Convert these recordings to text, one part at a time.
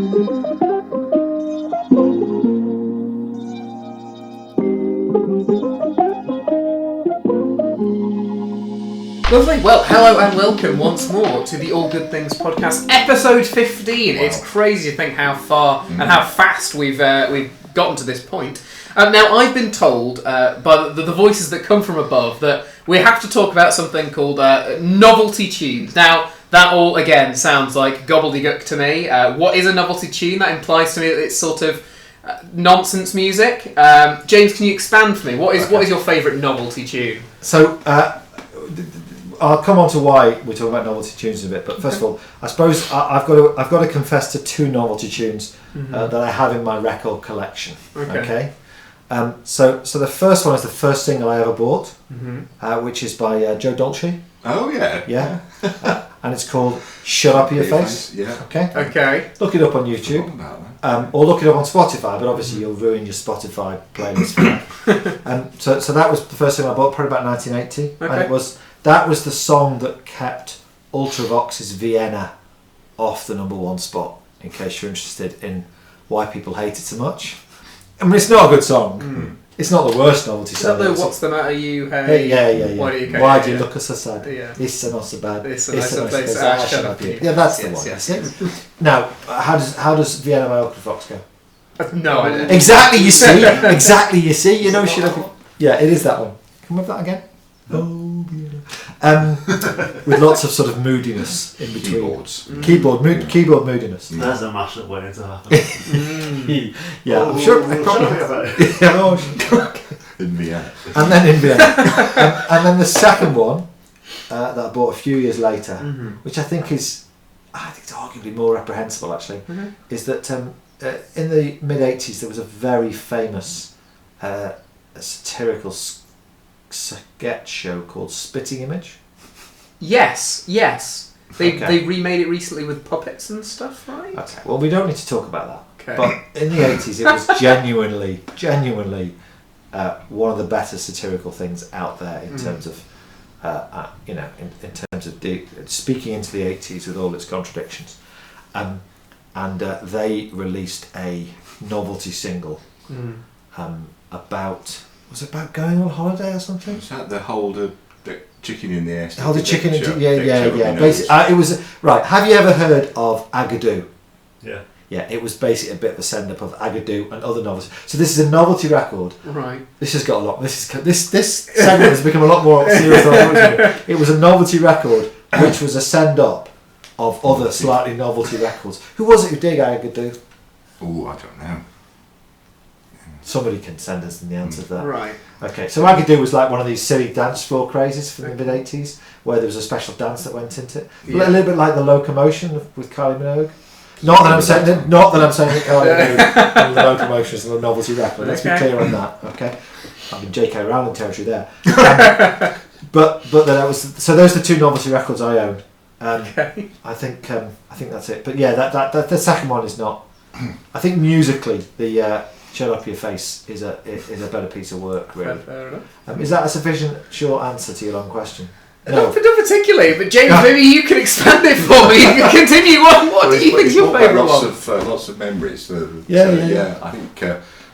Lovely. Well, hello and welcome once more to the All Good Things podcast, episode 15. Wow. It's crazy to think how far and how fast we've gotten to this point. Now, I've been told by the voices that come from above that we have to talk about something called novelty tunes. Now, that all, again, sounds like gobbledygook to me. What is a novelty tune? That implies to me that it's sort of nonsense music. James, can you expand for me? What is your favourite novelty tune? So, I'll come on to why we're talking about novelty tunes in a bit, but first of all, I suppose I've got to confess to two novelty tunes that I have in my record collection. Okay. So the first one is the first single I ever bought, which is by Joe Dolce. Oh yeah. Yeah. And it's called "Shut Up Your Face." Yeah. Okay. Look it up on YouTube, or look it up on Spotify. But obviously, you'll ruin your Spotify playlist for that. So that was the first thing I bought, probably about 1980, and that was the song that kept Ultravox's Vienna off the number one spot. In case you're interested in why people hate it so much. I mean, it's not a good song. It's not the worst novelty song. What's the matter, you? Hey, yeah. Why do you look so sad? Yeah. It's not so bad. It's a nice place. Shut up. Yeah, that's the one. Yes. Now, how does Vienna by Ultravox go? No idea. Exactly. You see. You know, shut up. Yeah, it is that one. Can we have that again? Oh, Vienna. With lots of sort of moodiness in between. Keyboard moodiness. There's a mashup waiting to happen. Yeah, I'm sure. In Vienna. And then in Vienna. And then the second one that I bought a few years later, which I think it's arguably more reprehensible actually, is that in the mid-80s there was a very famous satirical sketch show called Spitting Image. Yes. They remade it recently with puppets and stuff, right? Okay. Well, we don't need to talk about that. Okay. But in the 80s, it was genuinely one of the better satirical things out there in terms of, in terms of speaking into the 80s with all its contradictions. And they released a novelty single about. Was it about going on holiday or something? Was that the chicken in the air? Hold the chicken in yeah. Basically, it was right. Have you ever heard of Agadoo? Yeah. Yeah, it was basically a bit of a send-up of Agadoo and other novels. So this is a novelty record. Right. This has got a lot. This segment has become a lot more serious than originally. It was a novelty record, which was a send-up of other slightly novelty records. Who was it who did Agadoo? Oh, I don't know. Somebody can send us the answer to that. Right. Okay, so Agadoo was like one of these silly dance floor crazes from the mid-80s, where there was a special dance that went into it. Yeah. A little bit like the Locomotion with Kylie Minogue. Not that I'm saying that Kylie Minogue and the Locomotion is a novelty record. Let's be clear on that. Okay, I'm in J.K. Rowling territory there. But then so those are the two novelty records I own. I think that's it. But yeah, that the second one is not. I think musically the. Shut Up Your Face is a better piece of work, really. Fair enough. Is that a sufficient short answer to your long question? No. Not particularly, but James, maybe you can expand it for me. You can continue on. What do you think is your favourite one? Lots of memories. I think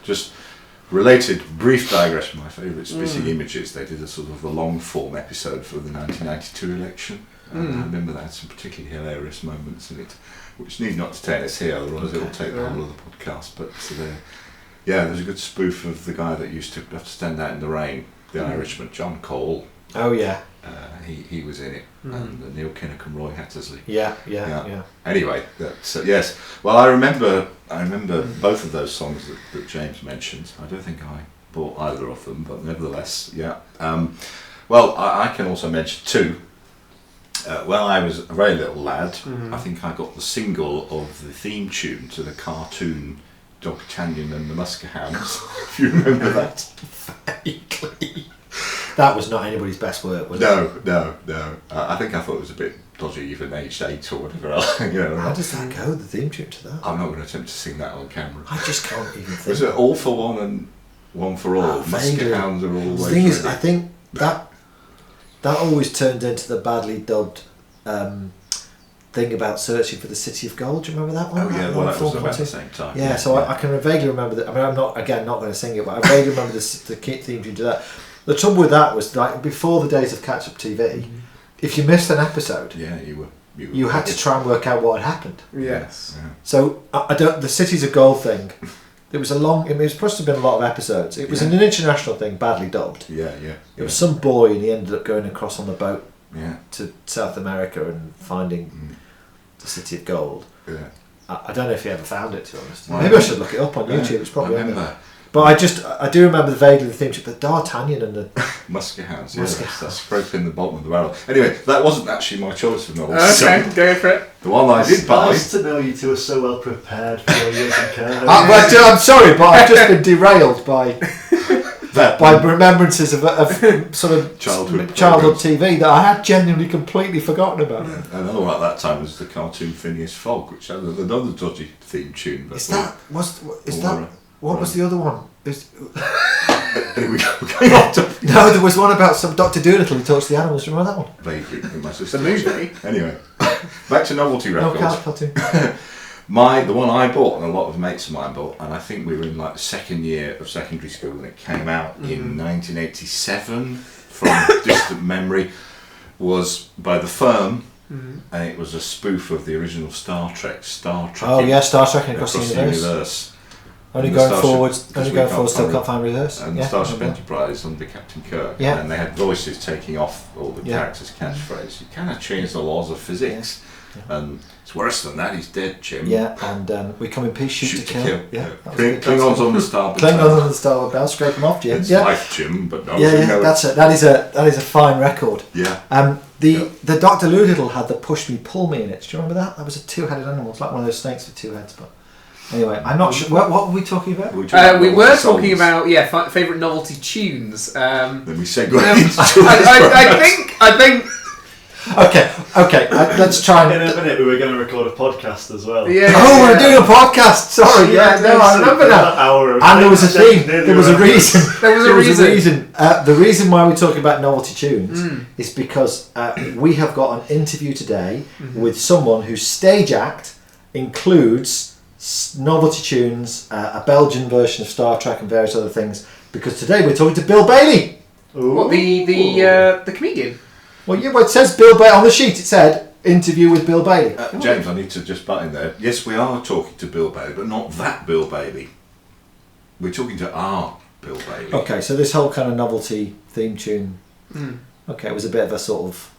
just related, brief digression. My favourite Spitting Images. They did a sort of a long form episode for the 1992 election. And I remember they had some particularly hilarious moments in it, which need not to take us here, otherwise it will take the whole of the podcast. But there's a good spoof of the guy that used to have to stand out in the rain, the Irishman, John Cole. Oh yeah. He was in it, and Neil Kinnock and Roy Hattersley. Yeah. Anyway, yes. Well, I remember both of those songs that James mentioned. I don't think I bought either of them, but nevertheless, yeah. Well, I can also mention two. When I was a very little lad, I think I got the single of the theme tune to the cartoon D'Artagnan and the Muskehounds. If you remember that. Vaguely. That was not anybody's best work, was it? No. I think I thought it was a bit dodgy, even aged 8 or whatever else. How does that go, the theme tune to that? I'm not going to attempt to sing that on camera. I just can't even think. Was it All for One and One for All? Muskehounds are all the thing is, I think that always turned into the badly dubbed thing about searching for the City of Gold. Do you remember that one? Oh yeah, well that was about the same time. Yeah, so I can vaguely remember that. I mean, I'm not going to sing it, but I vaguely remember the theme tune to that. The trouble with that was like before the days of catch-up TV, if you missed an episode, you had to try and work out what had happened. Yes. Yeah. So the Cities of Gold thing. It was it must have been a lot of episodes. It was an international thing, badly dubbed. Yeah. It was some boy, and he ended up going across on the boat Yeah. to South America and finding the City of Gold. Yeah. I don't know if he ever found it, to be honest. Well, Maybe I should look it up on YouTube. It's probably on there. remember. But I do remember vaguely the theme tune, but D'Artagnan and the Musket Hounds, Musket that's scraping the bottom of the barrel. Anyway, that wasn't actually my choice of novels. Okay, go for it. The one I did buy. Nice to know you two are so well prepared for your years in care. I'm sorry, but I've just been derailed by remembrances of sort of childhood TV that I had genuinely completely forgotten about. Yeah. Another one at that time was the cartoon Phineas Fogg, which had another dodgy theme tune. But What was the other one? Here we go. No, there was one about some Dr. Dolittle who talks to the animals. Do you remember that one? Vaguely, it must have The movie. Anyway, back to novelty records. No, cartoon. The one I bought, and a lot of mates of mine bought, and I think we were in like the second year of secondary school when it came out in 1987, from distant memory, was by The Firm, and it was a spoof of the original Star Trek. Oh yeah, Star Trek Across the Universe. Only going forward, still can't find reverse. And the Starship Enterprise under Captain Kirk. Yeah. And they had voices taking off all the characters' catchphrase. You kind of change the laws of physics. Yeah. And it's worse than that, he's dead, Jim. Yeah, and we come in peace, shoot to kill. Yeah. Klingons on the starboard. Klingons on the starboard bow, scrape them off, Jim. It's life, Jim, but no. Yeah, that's it. That is a fine record. Yeah. The Dr. Dolittle had the push me, pull me in it. Do you remember that? That was a two-headed animal. It's like one of those snakes with two heads, but. Anyway, I'm not sure. What were we talking about? We were talking about favourite novelty tunes. Then we segued. I think. Okay. Let's try and. In a minute, we were going to record a podcast as well. Yeah. Oh, we're doing a podcast. Sorry. Yeah. No, I remember that. And there was a theme. There was a reason. There was a reason. The reason why we're talking about novelty tunes is because we have got an interview today with someone whose stage act includes novelty tunes, a Belgian version of Star Trek and various other things, because today we're talking to Bill Bailey. What, the comedian? Well, it says Bill Bailey on the sheet. It said interview with Bill Bailey. James, I need to just butt in there. Yes, we are talking to Bill Bailey, but not that Bill Bailey. We're talking to our Bill Bailey. Okay, so this whole kind of novelty theme tune. Okay, it was a bit of a sort of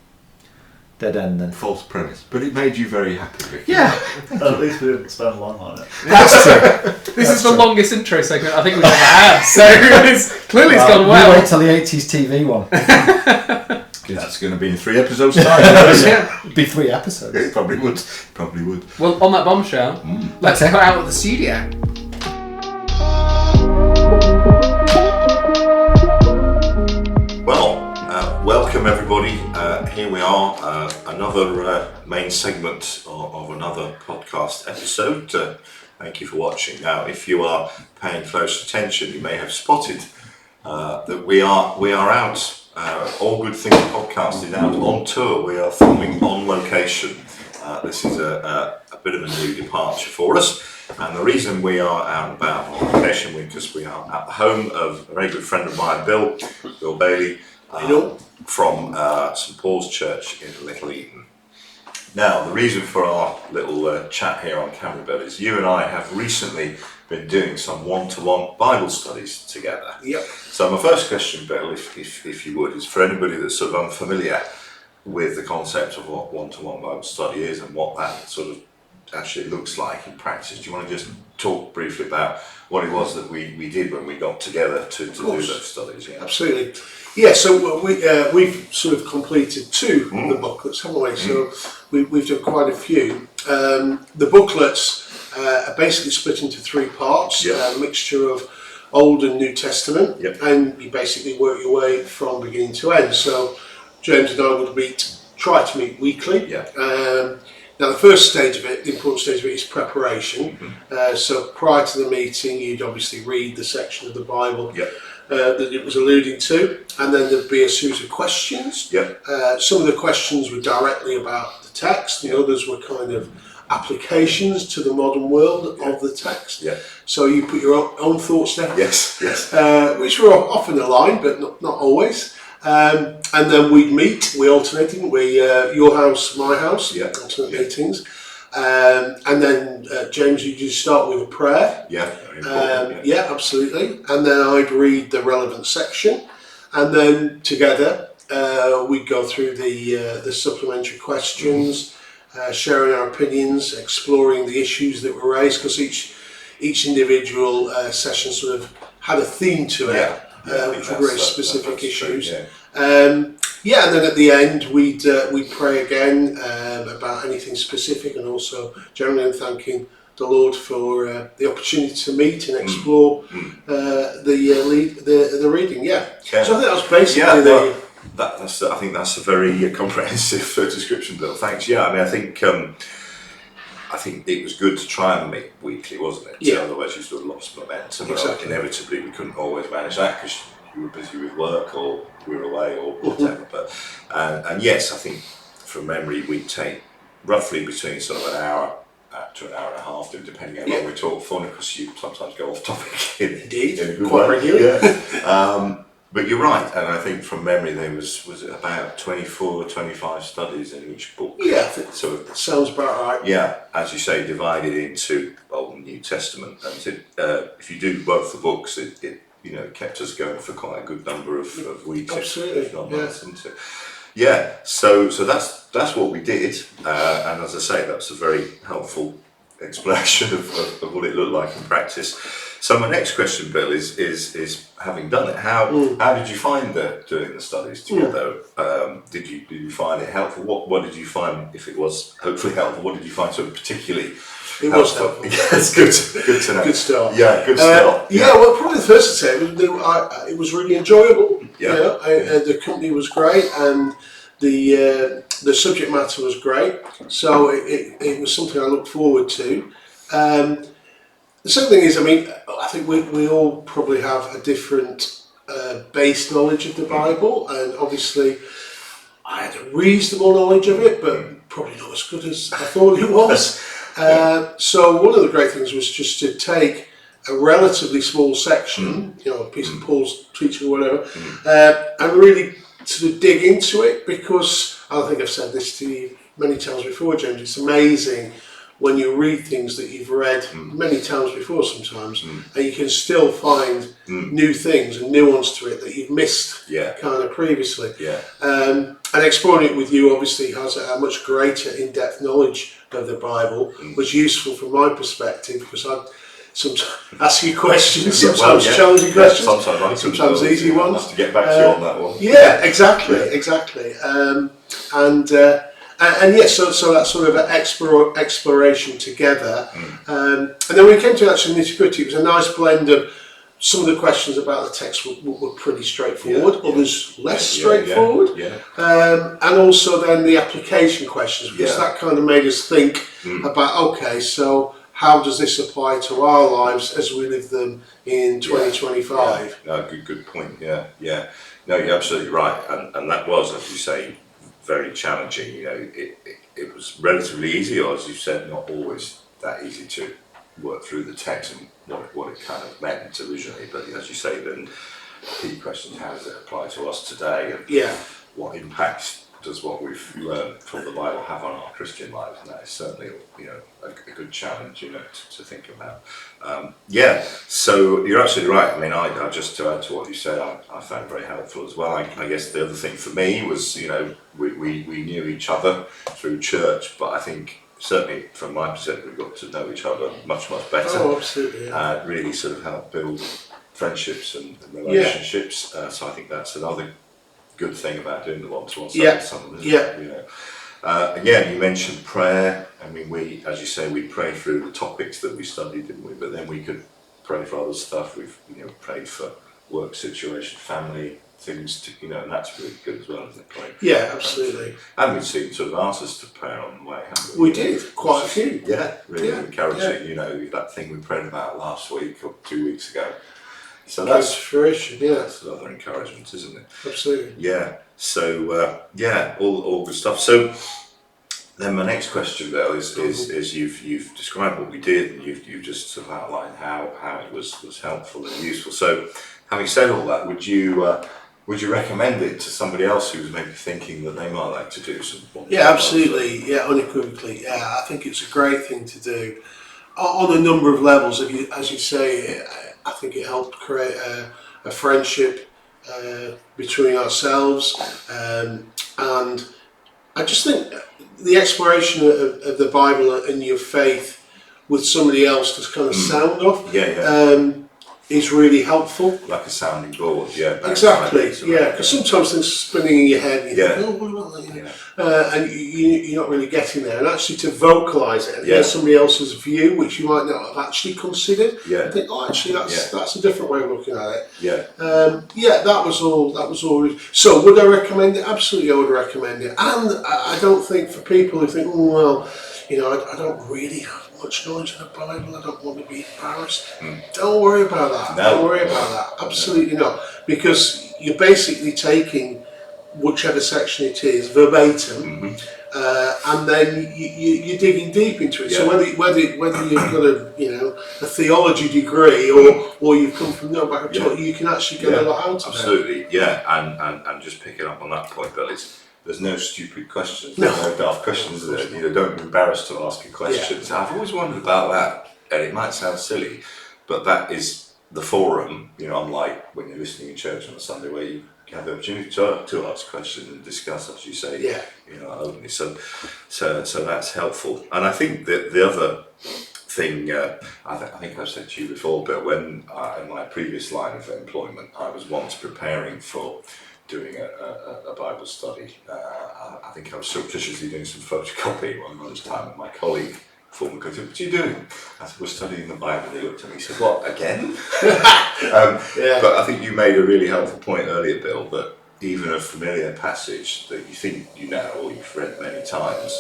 dead end then. False premise, but it made you very happy, Vicky. Yeah. At least we didn't spend long on it. That's true. This is the longest intro segment I think we've ever had, so it's gone well. You wait till the 80s TV one. That's going to be in 3 episodes time. Yeah. It'd be 3 episodes. It probably would. Well, on that bombshell, let's cut out of the studio. Well, welcome everybody. Here we are, another main segment of another podcast episode. Thank you for watching. Now, if you are paying close attention, you may have spotted that we are out. All Good Things podcast is out on tour. We are filming on location. This is a bit of a new departure for us. And the reason we are out and about on location is because we are at the home of a very good friend of mine, Bill Bailey, from St Paul's Church in Little Eaton. Now, the reason for our little chat here on camera, Bill, is you and I have recently been doing some one-to-one Bible studies together. Yep. So my first question, Bill, if you would, is for anybody that's sort of unfamiliar with the concept of what one-to-one Bible study is and what that sort of actually looks like in practice. Do you want to just talk briefly about what it was that we did when we got together to do those studies? Yeah. Absolutely. Yeah, so we've sort of completed 2 of the booklets, haven't we? So we've done quite a few. The booklets are basically split into 3 parts, a mixture of Old and New Testament, and you basically work your way from beginning to end. So James and I would try to meet weekly. Now, the first stage of it, the important stage of it, is preparation. So prior to the meeting, you'd obviously read the section of the Bible that it was alluding to, and then there'd be a series of questions. Some of the questions were directly about the text. The others were kind of applications to the modern world of the text. Yeah. So you put your own thoughts down. Yes. Which were often aligned, but not always. And then we'd meet. We alternated. Your house, my house. Yeah. Alternate meetings. And then James, you just start with a prayer. Yeah. Very important, yeah, absolutely. And then I'd read the relevant section, and then together we'd go through the supplementary questions, sharing our opinions, exploring the issues that were raised, because each individual session sort of had a theme to it, which were very specific issues. And then at the end we'd pray again about anything specific, and also generally thanking the Lord for the opportunity to meet and explore the reading. So I think that was basically I think that's a very comprehensive description, Bill. Thanks. Yeah, I mean, I think it was good to try and meet weekly, wasn't it? Yeah. Otherwise, you sort of lost momentum. Exactly. Inevitably, we couldn't always manage that because you were busy with work or we were away or whatever. But and yes, I think from memory, we'd take roughly between sort of an hour to an hour and a half, depending on how long we talk for, because you sometimes go off topic. Indeed, quite regularly. But you're right, and I think from memory there was it about 24 or 25 studies in each book. Yeah, I think so. Sounds about right. Yeah, as you say, divided into Old and New Testament, and if you do both the books, it kept us going for quite a good number of weeks. Absolutely, if not months into. Yeah, so that's what we did, and as I say, that's a very helpful explanation of what it looked like in practice. So my next question, Bill, is having done it, how did you find doing the studies together? Did you find it helpful? What did you find, if it was hopefully helpful, what did you find sort of particularly It was helpful. It's good to know. Good start. Yeah, good start. Well, probably the first to say it was really enjoyable. Yeah. The company was great, and the subject matter was great. So it was something I looked forward to. The second thing is, I think we all probably have a different base knowledge of the Bible, and obviously I had a reasonable knowledge of it, but probably not as good as I thought it was. So one of the great things was just to take a relatively small section, a piece of Paul's teaching or whatever, and really sort of dig into it, because I think I've said this to you many times before, James, it's amazing when you read things that you've read many times before sometimes, and you can still find new things and nuance to it that you've missed kind of previously. And exploring it with you obviously has a much greater in-depth knowledge of the Bible, was useful from my perspective, because I'd sometimes ask you questions, sometimes challenging questions, sometimes easy ones. To get back to you on that one. Yeah, exactly. So that sort of exploration together, and then when we came to actually nitty-gritty, it was a nice blend of some of the questions about the text were pretty straightforward, others less straightforward, and also then the application questions, because that kind of made us think about, okay, so how does this apply to our lives as we live them in 2025? No, good point. No, you're absolutely right, and that was, as you say, very challenging. It was relatively easy, or as you said, not always that easy to work through the text and what it kind of meant originally. But as you say, then key questions: how does it apply to us today? And what impacts does what we've learned from the Bible have on our Christian lives? And that is certainly a good challenge to think about. So you're absolutely right. I just to add to what you said, I found it very helpful as well. I guess the other thing for me was, we knew each other through church, but I think certainly from my perspective, we got to know each other much better. Oh, absolutely. Really sort of helped build friendships and relationships. So I think that's another good thing about doing the one-to-one stuff. Again, you mentioned prayer. We, as you say, we prayed through the topics that we studied, didn't we? But then we could pray for other stuff. We've prayed for work situation, family things, and that's really good as well, isn't it? Praying. Yeah, absolutely. And we've seen sort of answers to prayer on the way, haven't we? We did, quite a few. Yeah, really encouraging. That thing we prayed about last week or 2 weeks ago. So that's fruition. That's another encouragement, isn't it? Absolutely. Yeah. So all good stuff. So Then my next question, Bill, is you've described what we did, and you've just sort of outlined how it was helpful and useful. So, having said all that, would you recommend it to somebody else who's maybe thinking that they might like to do some? Yeah, absolutely. Yeah, unequivocally. Yeah, I think it's a great thing to do on a number of levels. As you say, I think it helped create a friendship between ourselves, and I just think the exploration of the Bible and your faith with somebody else to kind of sound off is really helpful. Like a sounding board, yeah. Exactly, yeah. Because sometimes things are spinning in your head and you think, oh, what about that? And you're not really getting there. And actually to vocalise it and hear somebody else's view, which you might not have actually considered, and think, oh, actually, that's a different way of looking at it. That was all. So would I recommend it? Absolutely, I would recommend it. And I don't think for people who think, oh, well, I don't really have much knowledge of the Bible, I don't want to be embarrassed. Don't worry about that. No. Don't worry about that. Absolutely not. Because you're basically taking whichever section it is verbatim, and then you're digging deep into it. So whether you've got a theology degree or you've come from no background, you can actually get a lot out of it. Absolutely, yeah. And just picking up on that point, Bill, there's no stupid questions, there's no daft questions. Don't be embarrassed to ask a question. So I've always wondered about that, and it might sound silly, but that is the forum. Unlike when you're listening in church on a Sunday where you have the opportunity to ask questions and discuss, as you say, openly. So that's helpful. And I think that the other thing, I think I've said to you before, but when in my previous line of employment, I was once preparing for doing a Bible study. I think I was surreptitiously doing some photocopying one lunchtime, and my colleague thought, "What are you doing?" I said, "We're studying the Bible." He looked at me and said, "What, again?" But I think you made a really helpful point earlier, Bill, that even a familiar passage that you think you know or you've read many times,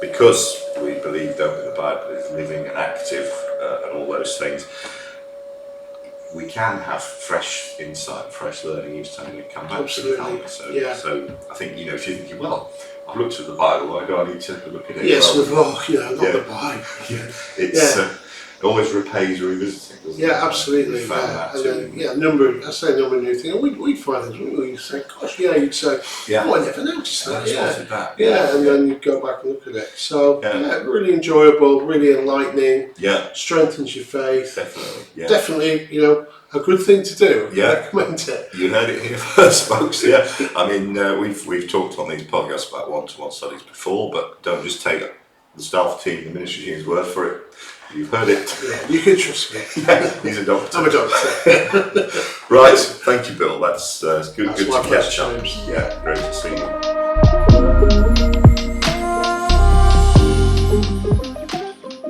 because we believe, don't we, the Bible is living and active and all those things, we can have fresh insight, fresh learning each time we come back to it. So I think, if you're thinking, well, I've looked at the Bible, why do I need to look at it? Not the Bible. It always repays revisiting, doesn't it? Absolutely. A number of new things. We'd find things, we'd say, gosh, you'd say, oh, I never noticed that. And then you'd go back and look at it. So, really enjoyable, really enlightening, strengthens your faith. Definitely, a good thing to do. I recommend it. You heard it here first, folks. I mean, we've talked on these podcasts about one-to-one studies before, but don't just take the staff team, the ministry team's word for it. You've heard it. You can trust me. He's a doctor. I'm a doctor. Right, thank you, Bill. That's good. That's good my to catch up. James. Yeah, great to see you.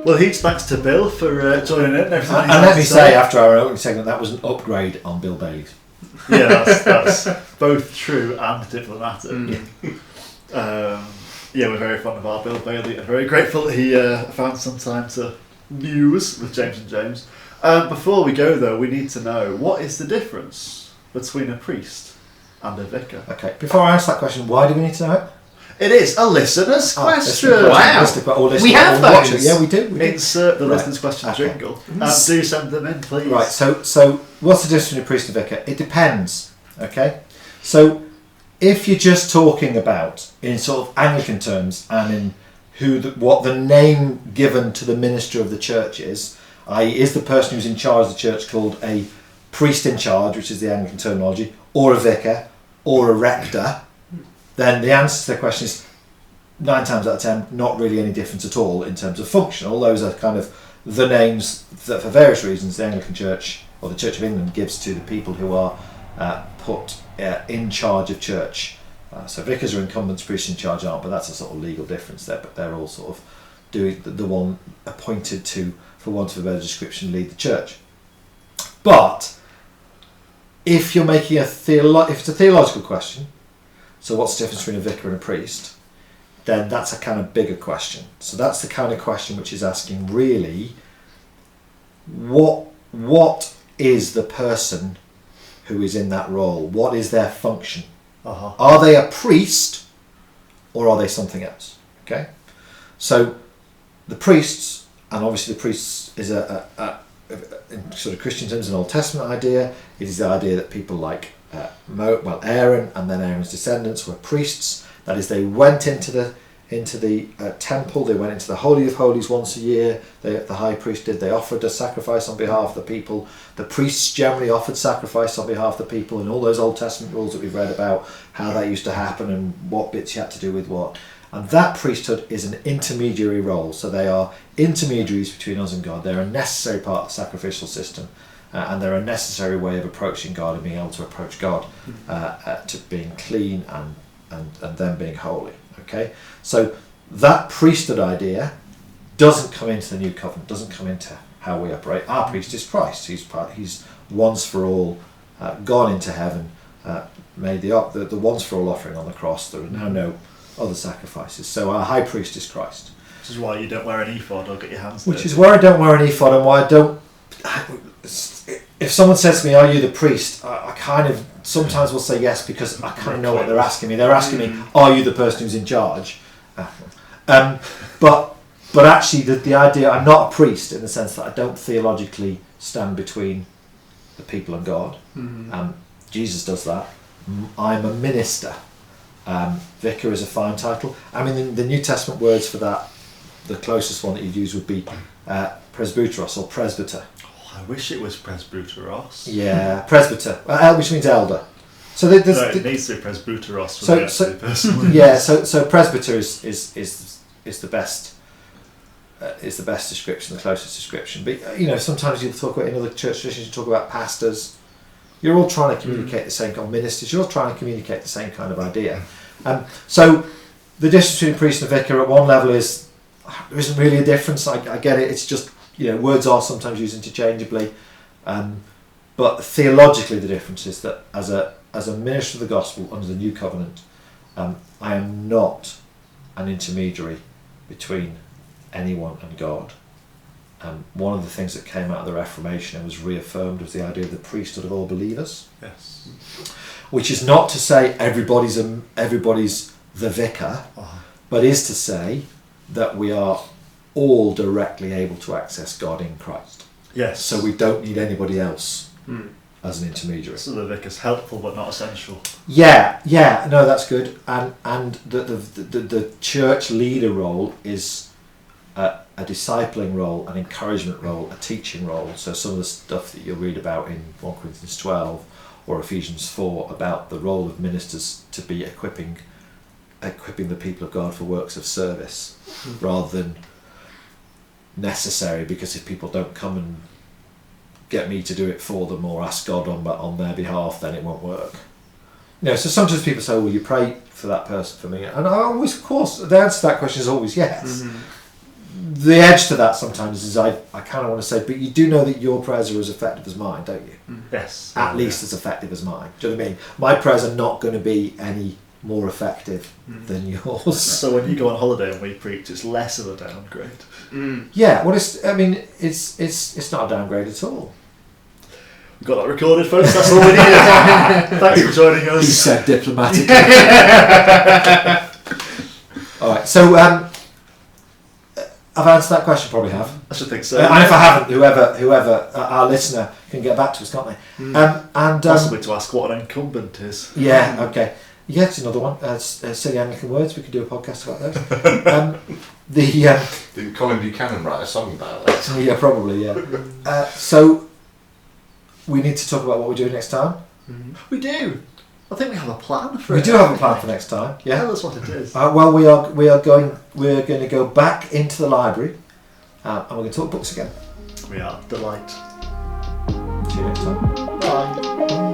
Well, huge thanks to Bill for joining in. And let me say, after our opening segment, that was an upgrade on Bill Bailey's. Yeah, that's both true and diplomatic. We're very fond of our Bill Bailey and very grateful that he found some time to muse with James and James. Before we go, though, we need to know, what is the difference between a priest and a vicar? Okay, before I ask that question, why do we need to know it? It is a listener's question. Wow. We have those. Yeah, we do. Insert the listener's question jingle. Do send them in, please. Right, so what's the difference between a priest and a vicar? It depends, okay? So if you're just talking about, in sort of Anglican terms, and in what the name given to the minister of the church is, i.e. is the person who's in charge of the church called a priest in charge, which is the Anglican terminology, or a vicar, or a rector, then the answer to the question is 9 times out of 10 not really any difference at all in terms of function. All those are kind of the names that for various reasons the Anglican Church or the Church of England gives to the people who are put in charge of church. So vicars are incumbents, priests in charge aren't, but that's a sort of legal difference there, but they're all sort of doing the one appointed to, for want of a better description, lead the church. But if you're making if it's a theological question, so what's the difference between a vicar and a priest, then that's a kind of bigger question. So that's the kind of question which is asking, really, what is the person who is in that role? What is their function? Are they a priest or are they something else? Okay. So the priests, and obviously the priests is in sort of Christian terms, an Old Testament idea. It is the idea that people like Aaron and then Aaron's descendants were priests. That is, they went into the temple. They went into the Holy of Holies once a year. The high priest did. They offered a sacrifice on behalf of the people. The priests generally offered sacrifice on behalf of the people, and all those Old Testament rules that we've read about how that used to happen and what bits you had to do with what. And that priesthood is an intermediary role. So they are intermediaries between us and God. They're a necessary part of the sacrificial system, and they're a necessary way of approaching God and being able to approach God to being clean and then being holy. Okay, so that priesthood idea doesn't come into the new covenant, doesn't come into how we operate. Our priest is Christ. He's once for all gone into heaven, made the once for all offering on the cross. There are now no other sacrifices. So our high priest is Christ. Which is why you don't wear an ephod or get your hands dirty. Which is why I don't wear an ephod, and why I don't. If someone says to me, "Are you the priest?" I kind of sometimes will say yes, because I kind of know what they're asking me. They're asking me, "Are you the person who's in charge?" But actually, the idea, I'm not a priest in the sense that I don't theologically stand between the people and God. Jesus does that. I'm a minister. Vicar is a fine title. I mean, the New Testament words for that, the closest one that you'd use would be presbyteros or presbyter. I wish it was presbyteros. Yeah, presbyter, which means elder. So it needs to be presbyteros for me, personally. Yeah, so presbyter is the best. Is the best description, the closest description. But sometimes you talk about, in other church traditions, you talk about pastors. You're all trying to communicate the same kind of ministers. You're all trying to communicate the same kind of idea. So the difference between priest and vicar at one level is there isn't really a difference. I get it. It's just words are sometimes used interchangeably, but theologically the difference is that as a minister of the gospel under the new covenant, I am not an intermediary between anyone and God. One of the things that came out of the Reformation and was reaffirmed was the idea of the priesthood of all believers. Yes. Which is not to say everybody's the vicar, but is to say that we are all directly able to access God in Christ. Yes. So we don't need anybody else as an intermediary. So the vicar's helpful but not essential. Yeah, no, that's good. And the church leader role is a discipling role, an encouragement role, a teaching role. So some of the stuff that you'll read about in 1 Corinthians 12 or Ephesians 4 about the role of ministers to be equipping the people of God for works of service, rather than necessary, because if people don't come and get me to do it for them or ask God on their behalf, then it won't work. So sometimes people say, will you pray for that person for me? And I always, of course, the answer to that question is always yes. The edge to that sometimes is I kind of want to say, but you do know that your prayers are as effective as mine, don't you? Yes. At least as effective as mine. Do you know what I mean? My prayers are not going to be any more effective than yours. So when you go on holiday and we preach, it's less of a downgrade. Yeah, well, it's not a downgrade at all. We've got that recorded, folks. That's all we need. Thanks for joining us. He said diplomatically. All right, so I've answered that question. Probably have. I should think so. And if I haven't, whoever our listener can get back to us, can't they? And possibly to ask what an incumbent is. Yeah. Okay. Yeah, it's another one. Silly Anglican words. We could do a podcast about those. Didn't Colin Buchanan write a song about that? Yeah, probably. Yeah. So we need to talk about what we do next time. We do. I think we have a plan for it. We do have a plan for next time. Yeah. Tell us what it is. Well, we're going to go back into the library, and we're going to talk books again. We are. Delight. See you next time. Bye.